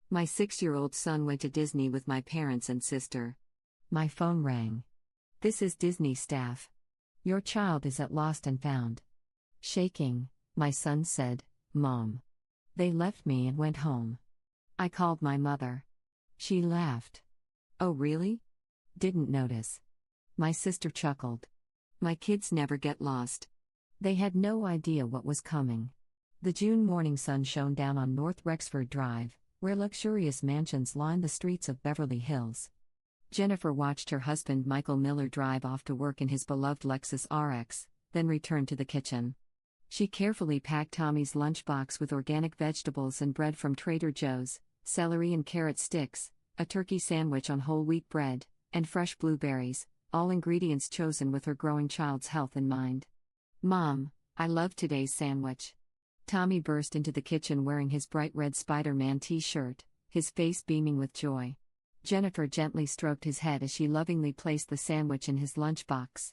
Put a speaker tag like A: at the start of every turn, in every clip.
A: My 6-year-old son went to Disney with my parents and sister. My phone rang. This is Disney staff. Your child is at Lost and Found. Shaking, my son said, Mom. They left me and went home. I called my mother. She laughed. Oh, really? Didn't notice. My sister chuckled. My kids never get lost. They had no idea what was coming. The June morning sun shone down on North Rexford Drive, where luxurious mansions line the streets of Beverly Hills. Jennifer watched her husband Michael Miller drive off to work in his beloved Lexus RX, then returned to the kitchen. She carefully packed Tommy's lunchbox with organic vegetables and bread from Trader Joe's, celery and carrot sticks, a turkey sandwich on whole wheat bread, and fresh blueberries, all ingredients chosen with her growing child's health in mind. Mom, I love today's sandwich. Tommy burst into the kitchen wearing his bright red Spider-Man t-shirt, his face beaming with joy. Jennifer gently stroked his head as she lovingly placed the sandwich in his lunchbox.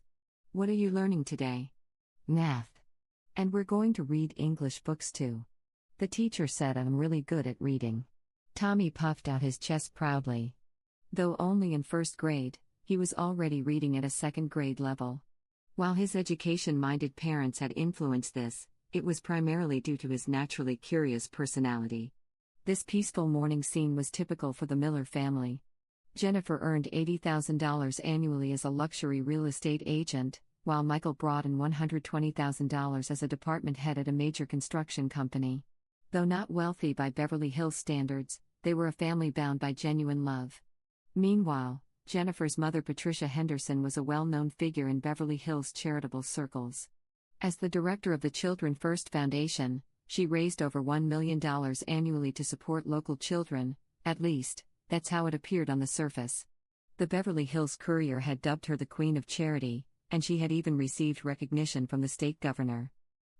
A: What are you learning today? Math. And we're going to read English books too. The teacher said I'm really good at reading. Tommy puffed out his chest proudly. Though only in first grade, he was already reading at a second grade level. While his education-minded parents had influenced this, it was primarily due to his naturally curious personality. This peaceful morning scene was typical for the Miller family. Jennifer earned $80,000 annually as a luxury real estate agent, while Michael brought in $120,000 as a department head at a major construction company. Though not wealthy by Beverly Hills standards, they were a family bound by genuine love. Meanwhile, Jennifer's mother Patricia Henderson was a well-known figure in Beverly Hills charitable circles. As the director of the Children First Foundation, she raised over $1 million annually to support local children, at least, that's how it appeared on the surface. The Beverly Hills Courier had dubbed her the Queen of Charity, and she had even received recognition from the state governor.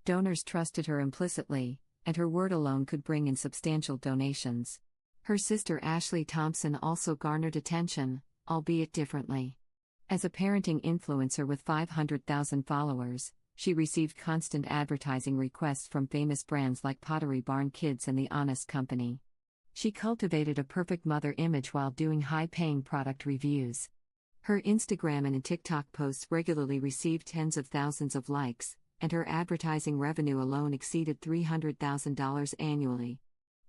A: Donors trusted her implicitly, and her word alone could bring in substantial donations. Her sister Ashley Thompson also garnered attention, albeit differently. As a parenting influencer with 500,000 followers, she received constant advertising requests from famous brands like Pottery Barn Kids and The Honest Company. She cultivated a perfect mother image while doing high-paying product reviews. Her Instagram and TikTok posts regularly received tens of thousands of likes, and her advertising revenue alone exceeded $300,000 annually.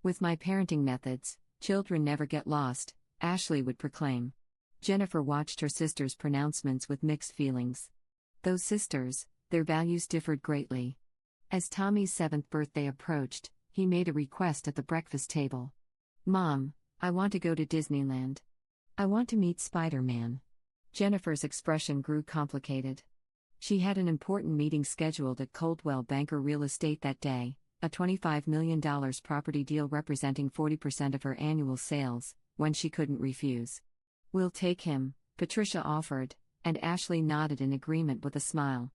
A: With my parenting methods, children never get lost, Ashley would proclaim. Jennifer watched her sister's pronouncements with mixed feelings. Those sisters, their values differed greatly. As Tommy's 7th birthday approached, he made a request at the breakfast table. Mom, I want to go to Disneyland. I want to meet Spider-Man. Jennifer's expression grew complicated. She had an important meeting scheduled at Coldwell Banker Real Estate that day, a $25 million property deal representing 40% of her annual sales, when she couldn't refuse. We'll take him, Patricia offered, and Ashley nodded in agreement with a smile.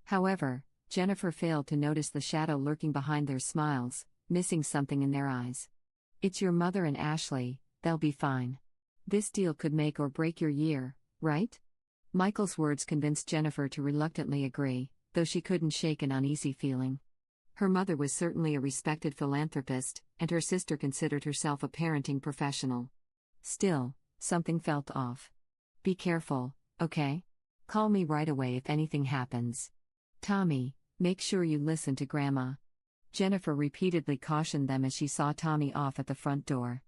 A: However, Jennifer failed to notice the shadow lurking behind their smiles, missing something in their eyes. It's your mother and Ashley, they'll be fine. This deal could make or break your year, right? Michael's words convinced Jennifer to reluctantly agree, though she couldn't shake an uneasy feeling. Her mother was certainly a respected philanthropist, and her sister considered herself a parenting professional. Still, something felt off. Be careful, okay? Call me right away if anything happens. Tommy, make sure you listen to Grandma. Jennifer repeatedly cautioned them as she saw Tommy off at the front door.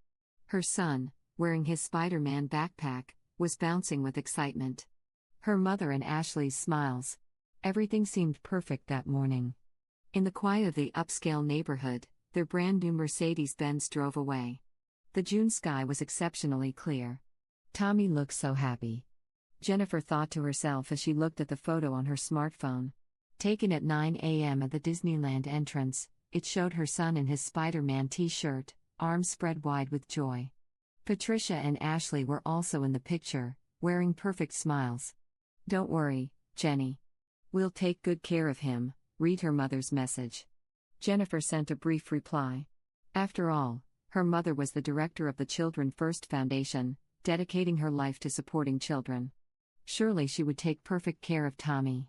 A: Her son, wearing his Spider-Man backpack, was bouncing with excitement. Her mother and Ashley's smiles. Everything seemed perfect that morning. In the quiet of the upscale neighborhood, their brand new Mercedes-Benz drove away. The June sky was exceptionally clear. Tommy looked so happy. Jennifer thought to herself as she looked at the photo on her smartphone. Taken at 9 a.m. at the Disneyland entrance, it showed her son in his Spider-Man t-shirt, arms spread wide with joy. Patricia and Ashley were also in the picture, wearing perfect smiles. Don't worry, Jenny. We'll take good care of him, read her mother's message. Jennifer sent a brief reply. After all, her mother was the director of the Children First Foundation, dedicating her life to supporting children. Surely she would take perfect care of Tommy.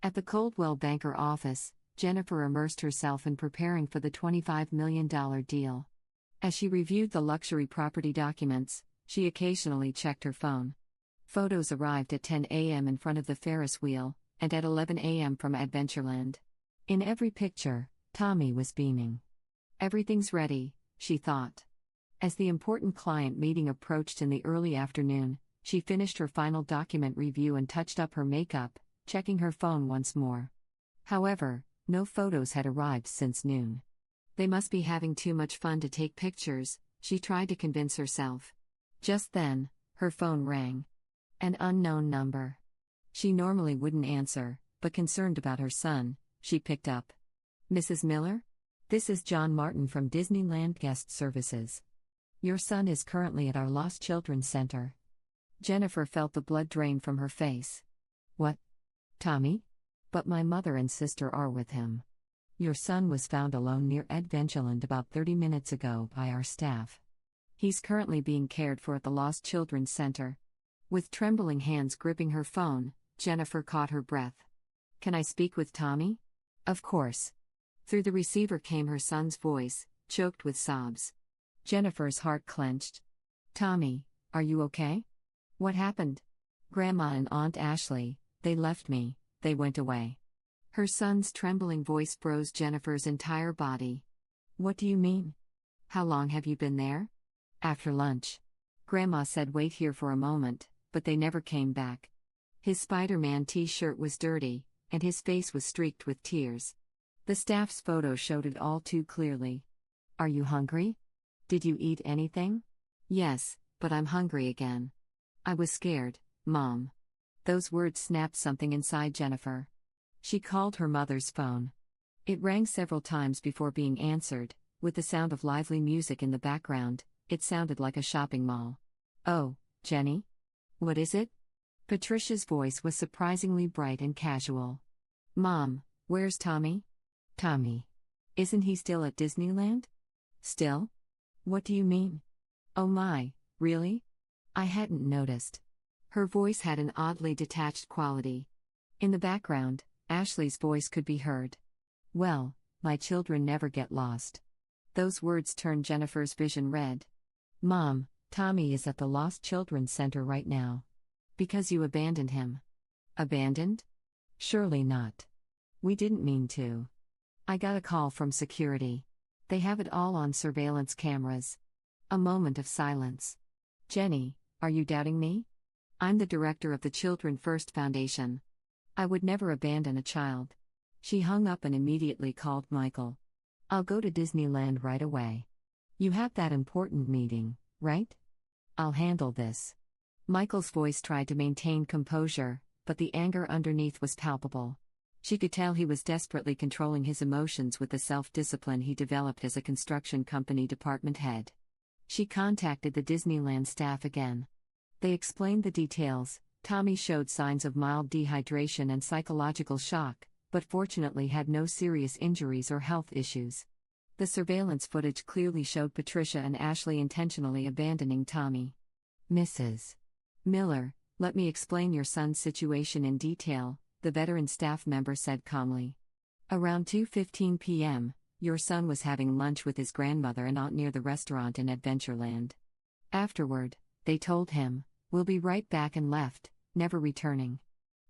A: At the Coldwell Banker office, Jennifer immersed herself in preparing for the $25 million deal. As she reviewed the luxury property documents, she occasionally checked her phone. Photos arrived at 10 a.m. in front of the Ferris wheel, and at 11 a.m. from Adventureland. In every picture, Tommy was beaming. Everything's ready, she thought. As the important client meeting approached in the early afternoon, she finished her final document review and touched up her makeup, checking her phone once more. However, no photos had arrived since noon. They must be having too much fun to take pictures, she tried to convince herself. Just then, her phone rang. An unknown number. She normally wouldn't answer, but concerned about her son, she picked up. Mrs. Miller? This is John Martin from Disneyland Guest Services. Your son is currently at our Lost Children Center. Jennifer felt the blood drain from her face. What? Tommy? But my mother and sister are with him. Your son was found alone near Adventureland about 30 minutes ago by our staff. He's currently being cared for at the Lost Children's Center. With trembling hands gripping her phone, Jennifer caught her breath. Can I speak with Tommy? Of course. Through the receiver came her son's voice, choked with sobs. Jennifer's heart clenched. Tommy, are you okay? What happened? Grandma and Aunt Ashley, they left me, they went away. Her son's trembling voice froze Jennifer's entire body. What do you mean? How long have you been there? After lunch. Grandma said wait here for a moment, but they never came back. His Spider-Man t-shirt was dirty, and his face was streaked with tears. The staff's photo showed it all too clearly. Are you hungry? Did you eat anything? Yes, but I'm hungry again. I was scared, Mom. Those words snapped something inside Jennifer. She called her mother's phone. It rang several times before being answered, with the sound of lively music in the background. It sounded like a shopping mall. Oh, Jenny? What is it? Patricia's voice was surprisingly bright and casual. Mom, where's Tommy? Tommy. Isn't he still at Disneyland? Still? What do you mean? Oh my, really? I hadn't noticed. Her voice had an oddly detached quality. In the background, Ashley's voice could be heard. Well, my children never get lost. Those words turned Jennifer's vision red. Mom, Tommy is at the Lost Children's Center right now. Because you abandoned him. Abandoned? Surely not. We didn't mean to. I got a call from security. They have it all on surveillance cameras. A moment of silence. Jenny, are you doubting me? I'm the director of the Children First Foundation. I would never abandon a child. She hung up and immediately called Michael. I'll go to Disneyland right away. You have that important meeting, right? I'll handle this. Michael's voice tried to maintain composure, but the anger underneath was palpable. She could tell he was desperately controlling his emotions with the self-discipline he developed as a construction company department head. She contacted the Disneyland staff again. They explained the details. Tommy showed signs of mild dehydration and psychological shock, but fortunately had no serious injuries or health issues. The surveillance footage clearly showed Patricia and Ashley intentionally abandoning Tommy. Mrs. Miller, let me explain your son's situation in detail, the veteran staff member said calmly. Around 2:15 p.m., your son was having lunch with his grandmother and aunt near the restaurant in Adventureland. Afterward, they told him, "We'll be right back," and left, never returning.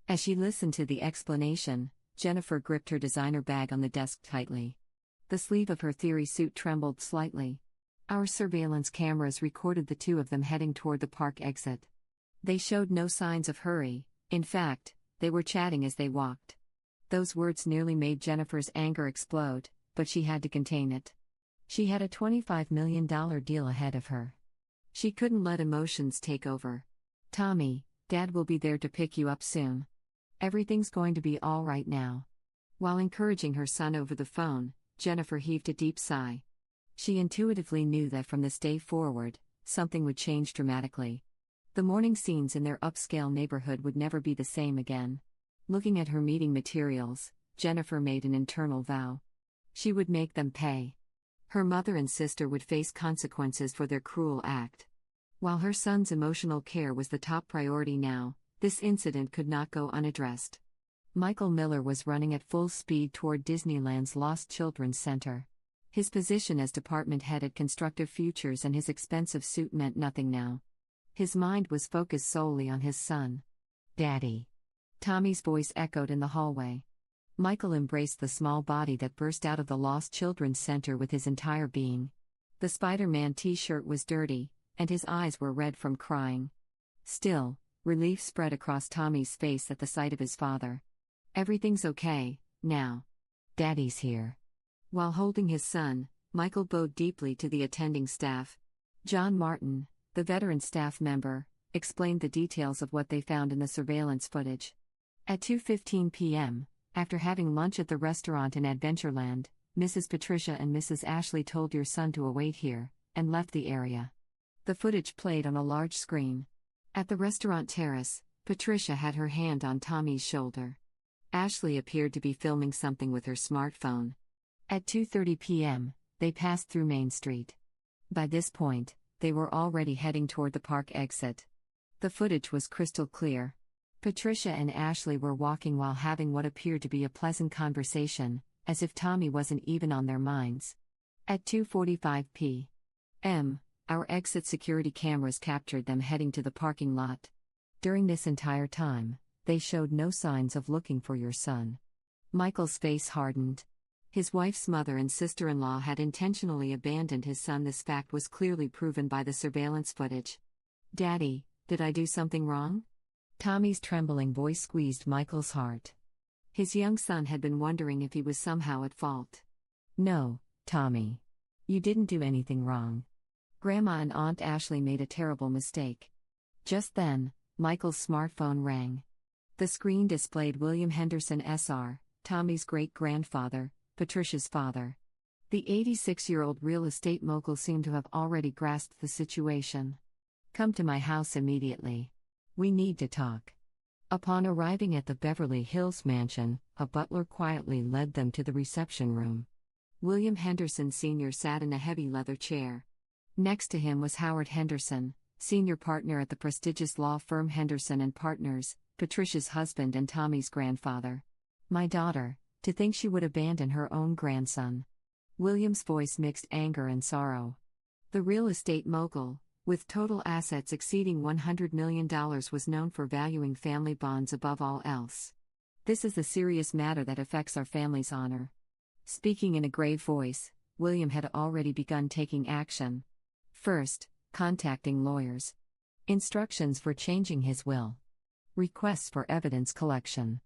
A: As she listened to the explanation, Jennifer gripped her designer bag on the desk tightly. The sleeve of her theory suit trembled slightly. Our surveillance cameras recorded the two of them heading toward the park exit. They showed no signs of hurry. In fact, they were chatting as they walked. Those words nearly made Jennifer's anger explode, but she had to contain it. She had a $25 million deal ahead of her. She couldn't let emotions take over. Tommy, Dad will be there to pick you up soon. Everything's going to be all right now. While encouraging her son over the phone, Jennifer heaved a deep sigh. She intuitively knew that from this day forward, something would change dramatically. The morning scenes in their upscale neighborhood would never be the same again. Looking at her meeting materials, Jennifer made an internal vow. She would make them pay. Her mother and sister would face consequences for their cruel act. While her son's emotional care was the top priority now, this incident could not go unaddressed. Michael Miller was running at full speed toward Disneyland's Lost Children's Center. His position as department head at Constructive Futures and his expensive suit meant nothing now. His mind was focused solely on his son. "Daddy." Tommy's voice echoed in the hallway. Michael embraced the small body that burst out of the Lost Children's Center with his entire being. The Spider-Man t-shirt was dirty, and his eyes were red from crying. Still, relief spread across Tommy's face at the sight of his father. "Everything's okay, now. Daddy's here." While holding his son, Michael bowed deeply to the attending staff. John Martin, the veteran staff member, explained the details of what they found in the surveillance footage. At 2:15 p.m., after having lunch at the restaurant in Adventureland, Mrs. Patricia and Mrs. Ashley told your son to await here, and left the area. The footage played on a large screen. At the restaurant terrace, Patricia had her hand on Tommy's shoulder. Ashley appeared to be filming something with her smartphone. At 2:30 p.m., they passed through Main Street. By this point, they were already heading toward the park exit. The footage was crystal clear. Patricia and Ashley were walking while having what appeared to be a pleasant conversation, as if Tommy wasn't even on their minds. At 2:45 p.m., our exit security cameras captured them heading to the parking lot. During this entire time, they showed no signs of looking for your son. Michael's face hardened. His wife's mother and sister-in-law had intentionally abandoned his son. This fact was clearly proven by the surveillance footage. "Daddy, did I do something wrong?" Tommy's trembling voice squeezed Michael's heart. His young son had been wondering if he was somehow at fault. "No, Tommy. You didn't do anything wrong. Grandma and Aunt Ashley made a terrible mistake." Just then, Michael's smartphone rang. The screen displayed William Henderson Sr., Tommy's great-grandfather, Patricia's father. The 86-year-old real estate mogul seemed to have already grasped the situation. "Come to my house immediately. We need to talk." Upon arriving at the Beverly Hills mansion, a butler quietly led them to the reception room. William Henderson Sr. sat in a heavy leather chair. Next to him was Howard Henderson, senior partner at the prestigious law firm Henderson and Partners, Patricia's husband and Tommy's grandfather. "My daughter, to think she would abandon her own grandson." William's voice mixed anger and sorrow. The real estate mogul, with total assets exceeding $100 million, was known for valuing family bonds above all else. "This is a serious matter that affects our family's honor." Speaking in a grave voice, William had already begun taking action. First, contacting lawyers. Instructions for changing his will. Requests for evidence collection.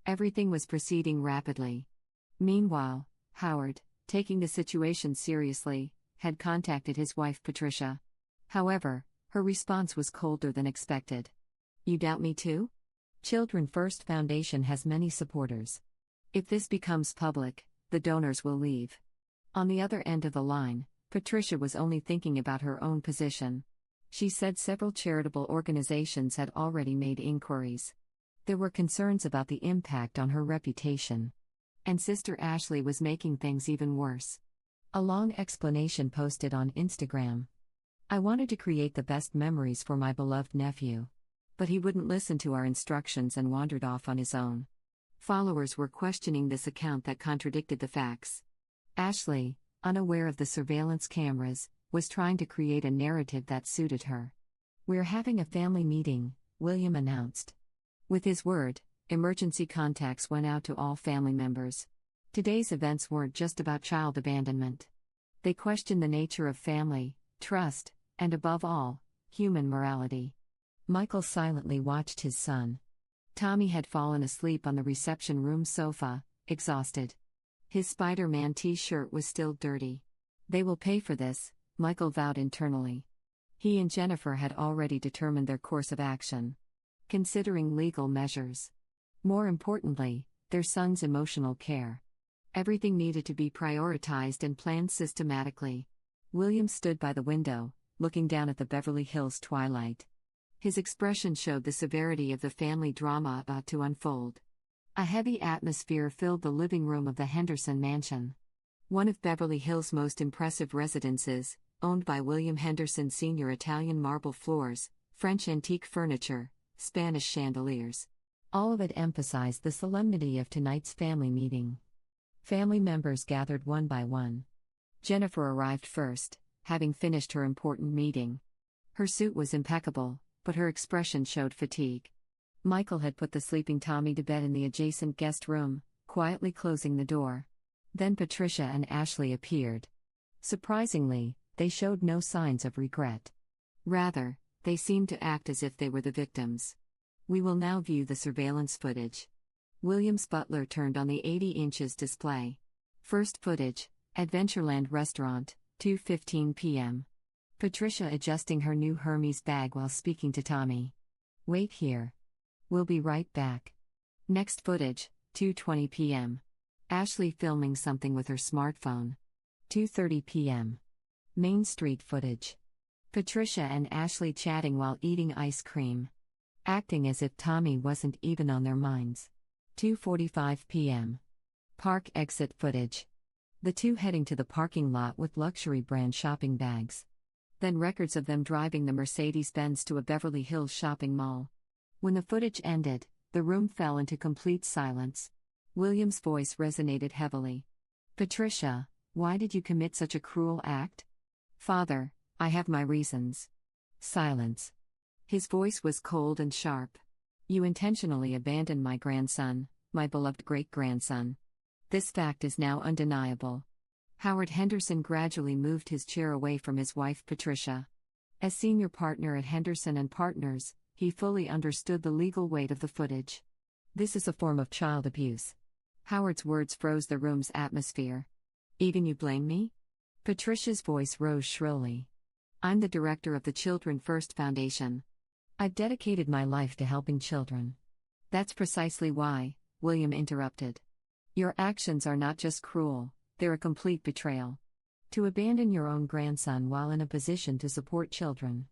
A: Everything was proceeding rapidly. Meanwhile, Howard, taking the situation seriously, had contacted his wife Patricia. However, her response was colder than expected. "You doubt me too?" Children First Foundation has many supporters. If this becomes public, the donors will leave. On the other end of the line, Patricia was only thinking about her own position. She said several charitable organizations had already made inquiries. There were concerns about the impact on her reputation. And Sister Ashley was making things even worse. A long explanation posted on Instagram. "I wanted to create the best memories for my beloved nephew. But he wouldn't listen to our instructions and wandered off on his own." Followers were questioning this account that contradicted the facts. Ashley, unaware of the surveillance cameras, was trying to create a narrative that suited her. "We're having a family meeting," William announced. With his word, emergency contacts went out to all family members. Today's events weren't just about child abandonment. They questioned the nature of family, trust, and above all, human morality. Michael silently watched his son. Tommy had fallen asleep on the reception room sofa, exhausted. His Spider-Man t-shirt was still dirty. "They will pay for this," Michael vowed internally. He and Jennifer had already determined their course of action. Considering legal measures. More importantly, their son's emotional care. Everything needed to be prioritized and planned systematically. William stood by the window, looking down at the Beverly Hills twilight. His expression showed the severity of the family drama about to unfold. A heavy atmosphere filled the living room of the Henderson mansion. One of Beverly Hills' most impressive residences, owned by William Henderson Sr. Italian marble floors, French antique furniture, Spanish chandeliers. All of it emphasized the solemnity of tonight's family meeting. Family members gathered one by one. Jennifer arrived first, having finished her important meeting. Her suit was impeccable, but her expression showed fatigue. Michael had put the sleeping Tommy to bed in the adjacent guest room, quietly closing the door. Then Patricia and Ashley appeared. Surprisingly, they showed no signs of regret. Rather, they seemed to act as if they were the victims. We will now view the surveillance footage. William's butler turned on the 80 inches display. First footage, Adventureland Restaurant, 2:15 p.m. Patricia adjusting her new Hermes bag while speaking to Tommy. Wait here. We'll be right back. Next footage, 2:20 p.m. Ashley filming something with her smartphone. 2:30 p.m. Main Street footage. Patricia and Ashley chatting while eating ice cream. Acting as if Tommy wasn't even on their minds. 2:45 p.m. Park exit footage. The two heading to the parking lot with luxury brand shopping bags. Then records of them driving the Mercedes-Benz to a Beverly Hills shopping mall. When the footage ended, the room fell into complete silence. William's voice resonated heavily. Patricia, why did you commit such a cruel act? Father, I have my reasons. Silence. His voice was cold and sharp. You intentionally abandoned my grandson, my beloved great-grandson. This fact is now undeniable. Howard Henderson gradually moved his chair away from his wife Patricia. As senior partner at Henderson and Partners, he fully understood the legal weight of the footage. This is a form of child abuse. Howard's words froze the room's atmosphere. Even you blame me? Patricia's voice rose shrilly. I'm the director of the Children First Foundation. I've dedicated my life to helping children. That's precisely why, William interrupted. Your actions are not just cruel, they're a complete betrayal. To abandon your own grandson while in a position to support children.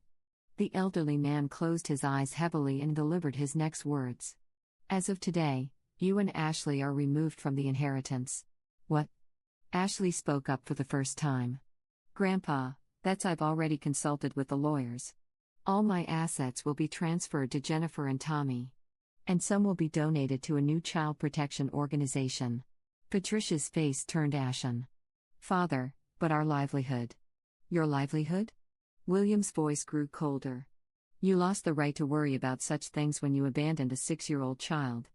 A: The elderly man closed his eyes heavily and delivered his next words. As of today, you and Ashley are removed from the inheritance. What? Ashley spoke up for the first time. Grandpa, I've already consulted with the lawyers. All my assets will be transferred to Jennifer and Tommy. And some will be donated to a new child protection organization. Patricia's face turned ashen. Father, but our livelihood. Your livelihood? William's voice grew colder. You lost the right to worry about such things when you abandoned a 6-year-old child.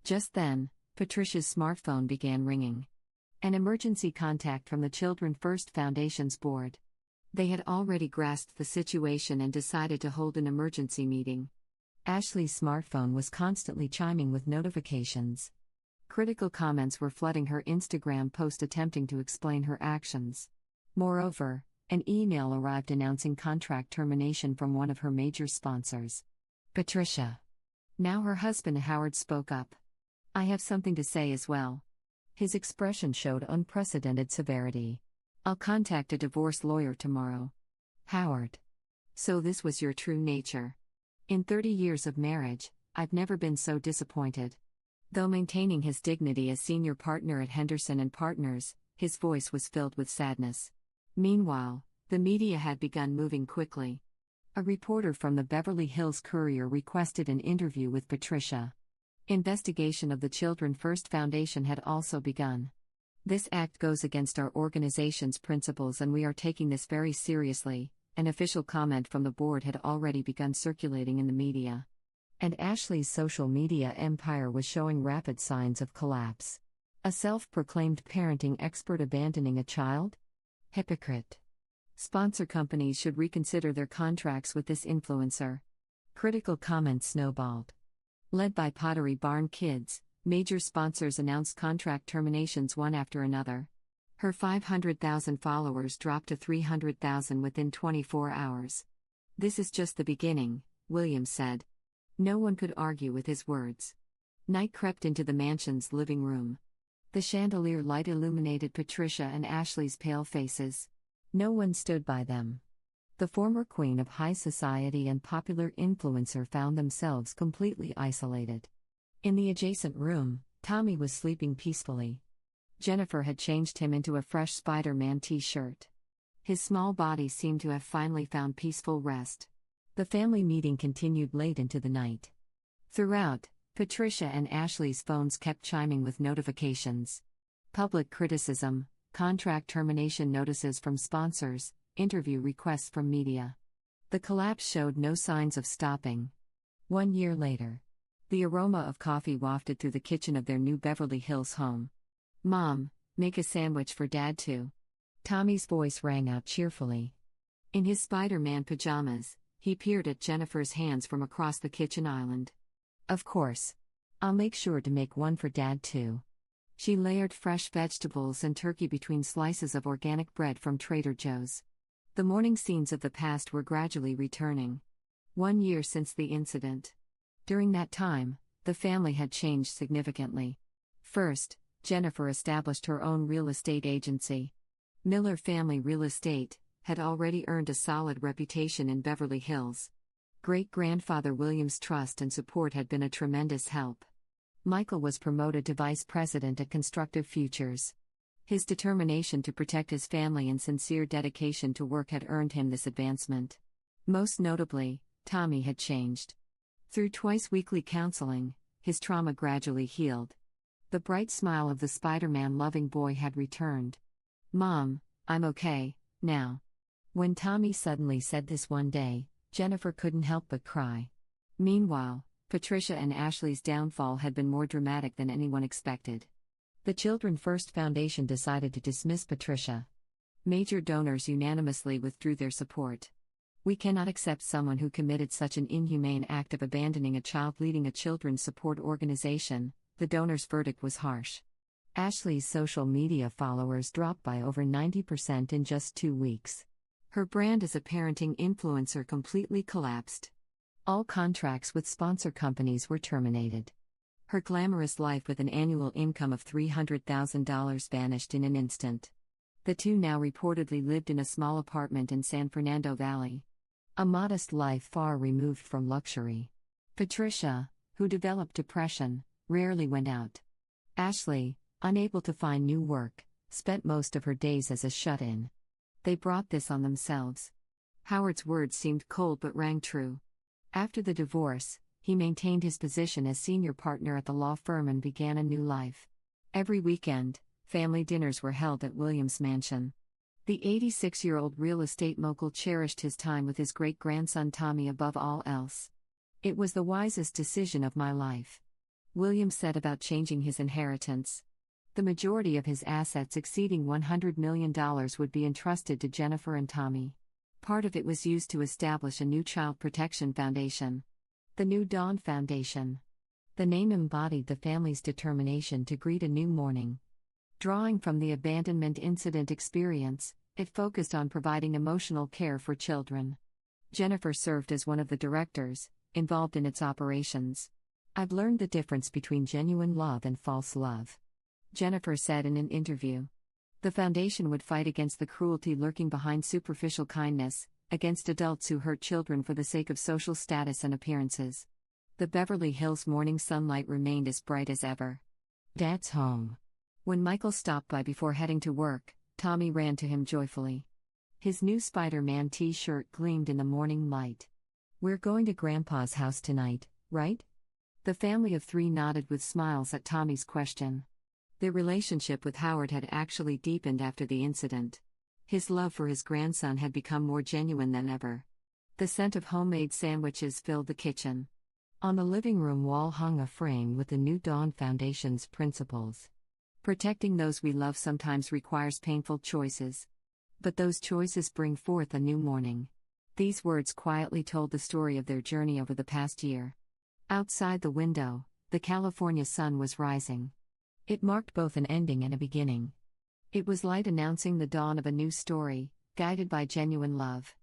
A: Just then, Patricia's smartphone began ringing. An emergency contact from the Children First Foundation's board. They had already grasped the situation and decided to hold an emergency meeting. Ashley's smartphone was constantly chiming with notifications. Critical comments were flooding her Instagram post attempting to explain her actions. Moreover, an email arrived announcing contract termination from one of her major sponsors. Patricia. Now her husband Howard spoke up. I have something to say as well. His expression showed unprecedented severity. I'll contact a divorce lawyer tomorrow. Howard. So this was your true nature. In 30 years of marriage, I've never been so disappointed. Though maintaining his dignity as senior partner at Henderson and Partners, his voice was filled with sadness. Meanwhile, the media had begun moving quickly. A reporter from the Beverly Hills Courier requested an interview with Patricia. Investigation of the Children First Foundation had also begun. This act goes against our organization's principles and we are taking this very seriously. An official comment from the board had already begun circulating in the media. And Ashley's social media empire was showing rapid signs of collapse. A self-proclaimed parenting expert abandoning a child? Hypocrite. Sponsor companies should reconsider their contracts with this influencer. Critical comments snowballed. Led by Pottery Barn Kids, major sponsors announced contract terminations one after another. Her 500,000 followers dropped to 300,000 within 24 hours. This is just the beginning, Williams said. No one could argue with his words. Night crept into the mansion's living room. The chandelier light illuminated Patricia and Ashley's pale faces. No one stood by them. The former queen of high society and popular influencer found themselves completely isolated. In the adjacent room, Tommy was sleeping peacefully. Jennifer had changed him into a fresh Spider-Man t-shirt. His small body seemed to have finally found peaceful rest. The family meeting continued late into the night. Throughout, Patricia and Ashley's phones kept chiming with notifications. Public criticism, contract termination notices from sponsors, interview requests from media. The collapse showed no signs of stopping. 1 year later, the aroma of coffee wafted through the kitchen of their new Beverly Hills home. "Mom, make a sandwich for Dad too." Tommy's voice rang out cheerfully. In his Spider-Man pajamas, he peered at Jennifer's hands from across the kitchen island. "Of course. I'll make sure to make one for Dad too." She layered fresh vegetables and turkey between slices of organic bread from Trader Joe's. The morning scenes of the past were gradually returning. 1 year since the incident. During that time, the family had changed significantly. First, Jennifer established her own real estate agency. Miller Family Real Estate had already earned a solid reputation in Beverly Hills. Great-grandfather William's trust and support had been a tremendous help. Michael was promoted to vice president at Constructive Futures. His determination to protect his family and sincere dedication to work had earned him this advancement. Most notably, Tommy had changed. Through twice-weekly counseling, his trauma gradually healed. The bright smile of the Spider-Man-loving boy had returned. "Mom, I'm okay, now." When Tommy suddenly said this one day, Jennifer couldn't help but cry. Meanwhile, Patricia and Ashley's downfall had been more dramatic than anyone expected. The Children First Foundation decided to dismiss Patricia. Major donors unanimously withdrew their support. "We cannot accept someone who committed such an inhumane act of abandoning a child leading a children's support organization," the donors' verdict was harsh. Ashley's social media followers dropped by over 90% in just 2 weeks. Her brand as a parenting influencer completely collapsed. All contracts with sponsor companies were terminated. Her glamorous life with an annual income of $300,000 vanished in an instant. The two now reportedly lived in a small apartment in San Fernando Valley. A modest life far removed from luxury. Patricia, who developed depression, rarely went out. Ashley, unable to find new work, spent most of her days as a shut-in. They brought this on themselves. Howard's words seemed cold but rang true. After the divorce, he maintained his position as senior partner at the law firm and began a new life. Every weekend, family dinners were held at Williams' mansion. The 86-year-old real estate mogul cherished his time with his great-grandson Tommy above all else. "It was the wisest decision of my life," Williams said about changing his inheritance. The majority of his assets exceeding $100 million would be entrusted to Jennifer and Tommy. Part of it was used to establish a new child protection foundation. The New Dawn Foundation. The name embodied the family's determination to greet a new morning. Drawing from the abandonment incident experience, it focused on providing emotional care for children. Jennifer served as one of the directors, involved in its operations. "I've learned the difference between genuine love and false love," Jennifer said in an interview. The foundation would fight against the cruelty lurking behind superficial kindness, against adults who hurt children for the sake of social status and appearances. The Beverly Hills morning sunlight remained as bright as ever. "Dad's home." When Michael stopped by before heading to work, Tommy ran to him joyfully. His new Spider-Man t-shirt gleamed in the morning light. "We're going to Grandpa's house tonight, right?" The family of 3 nodded with smiles at Tommy's question. Their relationship with Howard had actually deepened after the incident. His love for his grandson had become more genuine than ever. The scent of homemade sandwiches filled the kitchen. On the living room wall hung a frame with the New Dawn Foundation's principles. "Protecting those we love sometimes requires painful choices. But those choices bring forth a new morning." These words quietly told the story of their journey over the past year. Outside the window, the California sun was rising. It marked both an ending and a beginning. It was light announcing the dawn of a new story, guided by genuine love.